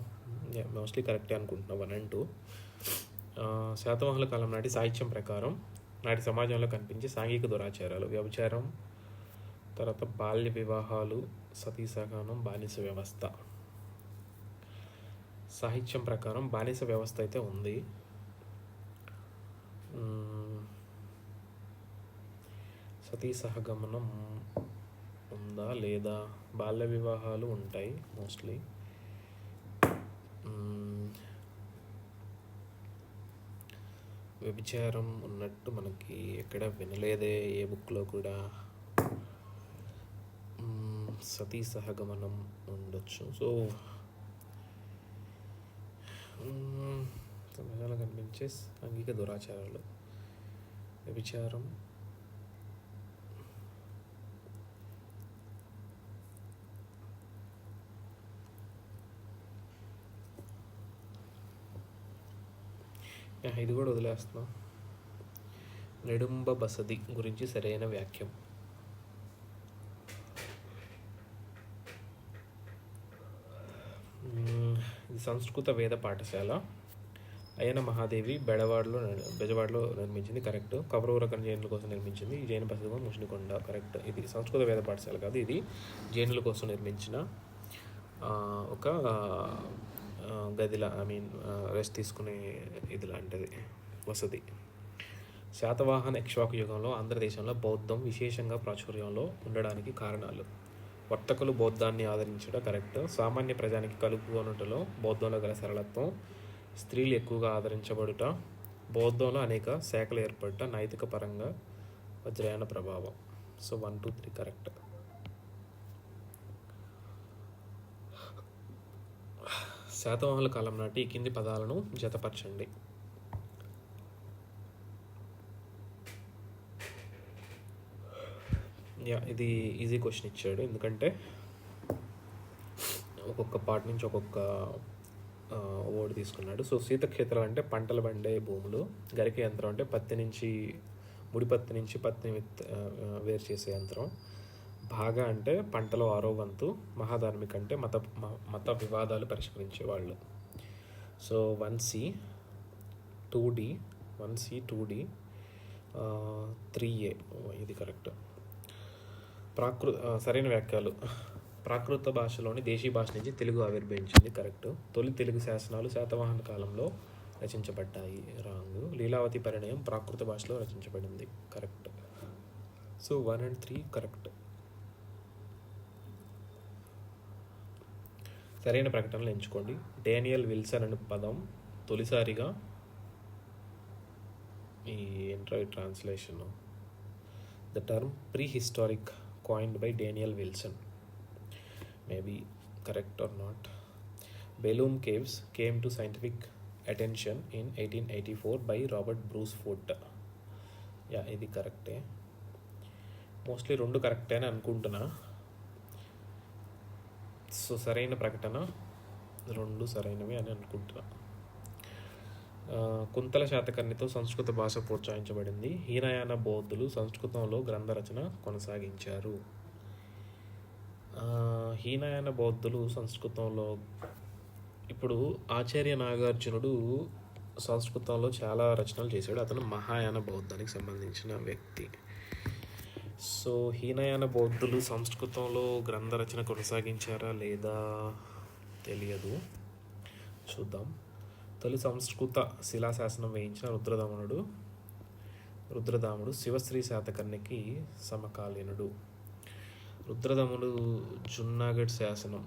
మోస్ట్లీ కరెక్టే అనుకుంటున్నా 1 and 2. శాతవాహనుల కాలం నాటి సాహిత్యం ప్రకారం నాటి సమాజంలో కనిపించే సాంఘిక దురాచారాలు, వ్యభిచారం, తర్వాత బాల్య వివాహాలు, సతీ సహగమనం, బానిస వ్యవస్థ. సాహిత్యం ప్రకారం బానిస వ్యవస్థ అయితే ఉంది. సతీ సహగమనం ఉందా లేదా? బాల్య వివాహాలు ఉంటాయి మోస్ట్లీ. వ్యభిచారం ఉన్నట్టు మనకి ఎక్కడ వినలేదే ఏ బుక్లో కూడా. సతీ సహగమనం ఉండొచ్చు. సో సమాజంలో కనిపించే సాంఘిక దురాచారాలు, వ్యభిచారం, ఇది కూడా వదిలేస్తున్నాం. నెడుంబ బసది గురించి సరైన వ్యాఖ్యం. ఇది సంస్కృత వేద పాఠశాల. అయ్యన మహాదేవి బెజవాడలో నిర్మించింది, కరెక్ట్. కౌరవరకం జైనుల కోసం నిర్మించింది. ఈ జైన బసది ముషినికొండ, కరెక్ట్. ఇది సంస్కృత వేద పాఠశాల కాదు, ఇది జైనుల కోసం నిర్మించిన ఒక గదిలా, రెస్ట్ తీసుకునే ఇది లాంటిది, వసతి. శాతవాహన ఇక్ష్వాకు యుగంలో ఆంధ్రదేశంలో బౌద్ధం విశేషంగా ప్రాచుర్యంలో ఉండడానికి కారణాలు. వర్తకులు బౌద్ధాన్ని ఆదరించడం, కరెక్ట్. సామాన్య ప్రజానికి కలుపుకొనుటలో బౌద్ధంలో గల సరళత్వం, స్త్రీలు ఎక్కువగా ఆదరించబడుట, బౌద్ధంలో అనేక శాఖలు ఏర్పడుట, నైతిక పరంగా వజ్రయాన ప్రభావం. So 1, 2, 3 correct. శాతవాహనుల కాలం నాటి ఈ కింది పదాలను జతపరచండి. ఇది ఈజీ క్వశ్చన్ ఇచ్చాడు, ఎందుకంటే ఒక్కొక్క పార్ట్ నుంచి ఒక్కొక్క వర్డ్ తీసుకున్నాడు. సో శీతక్షేత్రాలు అంటే పంటలు పండే భూములు, గరిక యంత్రం అంటే ముడి పత్తి నుంచి పత్తిని వేరు చేసే యంత్రం, భాగా అంటే పంటలో 6వ వంతు, మహాధార్మిక అంటే మత వివాదాలు పరిష్కరించేవాళ్ళు. సో 1C 2D 3A ఇది కరెక్ట్. సరైన వ్యాఖ్యలు. ప్రాకృత భాషలోని దేశీ భాష నుంచి తెలుగు ఆవిర్భవించింది, కరెక్ట్. తొలి తెలుగు శాసనాలు శాతవాహన కాలంలో రచించబడ్డాయి, రాంగ్. లీలావతి పరిణయం ప్రాకృత భాషలో రచించబడింది, కరెక్ట్. So 1 and 3 correct. సరైన ప్రకటనలు ఎంచుకోండి. డేనియల్ విల్సన్ అనే పదం తొలిసారిగా ఈ translation, the term pre historic coined by Daniel Wilson. Maybe correct or not. Belum Caves came to scientific attention in 1884 by Robert Bruce Foote. ఇది కరెక్టే. మోస్ట్లీ 2 కరెక్టే అని అనుకుంటున్నా. సో సరైన ప్రకటన 2 సరైనవి అని అనుకుంటున్నా. కుంతల శాతకర్ణితో సంస్కృత భాష ప్రోత్సహించబడింది. హీనయాన బౌద్ధులు సంస్కృతంలో గ్రంథ రచన కొనసాగించారు. హీనయాన బౌద్ధులు సంస్కృతంలో, ఇప్పుడు ఆచార్య నాగార్జునుడు సంస్కృతంలో చాలా రచనలు చేశాడు. అతను మహాయాన బౌద్ధానికి సంబంధించిన వ్యక్తి. సో హీనయాన బౌద్ధులు సంస్కృతంలో గ్రంథ రచన కొనసాగించారా లేదా తెలియదు, చూద్దాం. తొలి సంస్కృత శిలాశాసనం వేయించిన రుద్రదాముడు శివశ్రీ శాతకర్ణికి సమకాలీనుడు. రుద్రదాముడు జున్నాగఢ్ శాసనం,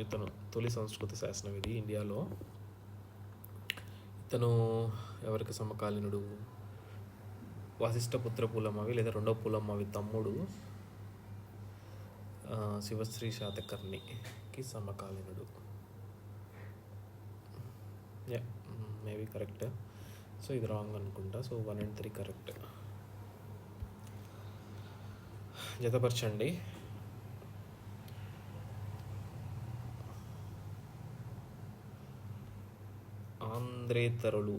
ఇతను తొలి సంస్కృత శాసనం ఇది ఇండియాలో. ఇతను ఎవరికి సమకాలీనుడు? వశిష్ఠపుత్ర పూలమావి లేదా రెండో పూలమావి తమ్ముడు శివశ్రీ శాతకర్ణికి సమకాలీనుడు. Maybe correct. సో ఇది రాంగ్ అనుకుంటా. So 1 and 3 correct. జతపరచండి. ఆంధ్రేతరులు,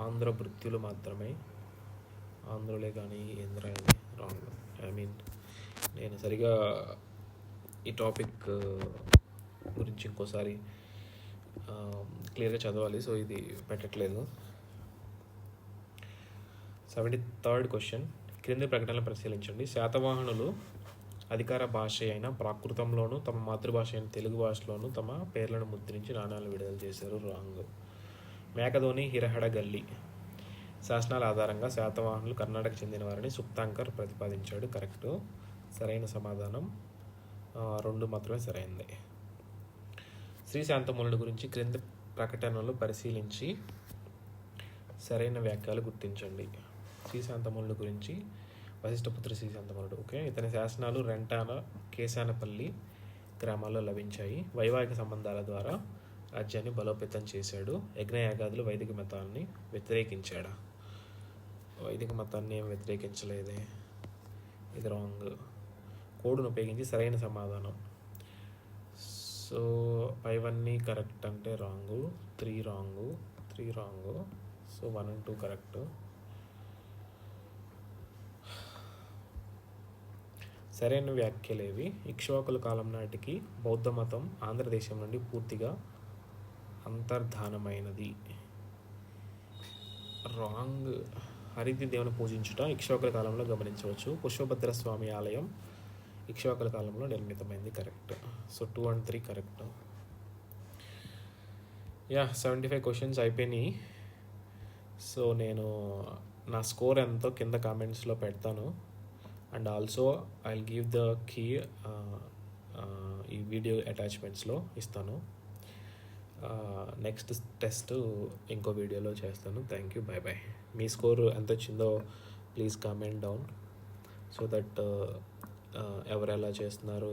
ఆంధ్ర భృత్యులు మాత్రమే, ఆంధ్రులే కానీ ఏంద్రాయని రాంగ్. నేను సరిగా ఈ టాపిక్ గురించి ఇంకోసారి క్లియర్గా చదవాలి. సో ఇది పెట్టట్లేదు. 73rd question. క్రింది ప్రకటనలు పరిశీలించండి. శాతవాహనులు అధికార భాష అయిన ప్రాకృతంలోను తమ మాతృభాష అయిన తెలుగు భాషలోను తమ పేర్లను ముద్రించి నాణాలు విడుదల చేశారు. రాంగ్. మేకధోని హిరహడ గల్లి శాసనాల ఆధారంగా శాతవాహనులు కర్ణాటక చెందిన వారిని సుక్తాంకర్ ప్రతిపాదించాడు. కరెక్ట్. సరైన సమాధానం 2 మాత్రమే సరైనది. శ్రీశాంతమూలుడు గురించి క్రింది ప్రకటనలు పరిశీలించి సరైన వ్యాఖ్యలు గుర్తించండి. శ్రీశాంతమూలుడు గురించి వశిష్ఠపుత్ర శ్రీశాంతమూలుడు. ఓకే. ఇతని శాసనాలు రెంటాన, కేశానపల్లి గ్రామాల్లో లభించాయి. వైవాహిక సంబంధాల ద్వారా రాజ్యాన్ని బలోపేతం చేశాడు. యజ్ఞయాగాదులు వైదిక మతాన్ని వ్యతిరేకించాడా? వైదిక మతాన్ని ఏం వ్యతిరేకించలేదే. ఇది రాంగ్. కోడును ఉపయోగించి సరైన సమాధానం. సో పైవన్నీ కరెక్ట్ అంటే wrong, 3 wrong. So 1 and 2 correct. సరైన వ్యాఖ్యలేవి? ఇక్ష్వాకుల కాలం నాటికి బౌద్ధ మతం ఆంధ్రదేశం నుండి పూర్తిగా అంతర్ధానమైనది. రాంగ్. హరితి దేవుని పూజించుట ఇక్ష్వాకుల కాలంలో గమనించవచ్చు. పుష్పభద్ర స్వామి ఆలయం ఇక్ష్వాకుల కాలంలో నిర్మితమైంది. Correct. So 2 and 3 correct. 75 questions అయిపోయినాయి. సో నేను నా స్కోర్ ఎంతో కింద కామెంట్స్లో పెడతాను. And also I will give the key ఈ వీడియో అటాచ్మెంట్స్లో ఇస్తాను. నెక్స్ట్ టెస్ట్ ఇంకో వీడియోలో చేస్తాను. Thank you. బాయ్. మీ స్కోర్ ఎంత వచ్చిందో please comment down so that ఎవరు ఎలా చేస్తున్నారు,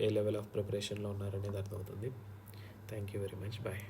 ఏ లెవెల్ ఆఫ్ ప్రిపరేషన్లో ఉన్నారనేది అర్థమవుతుంది. Thank you very much. Bye.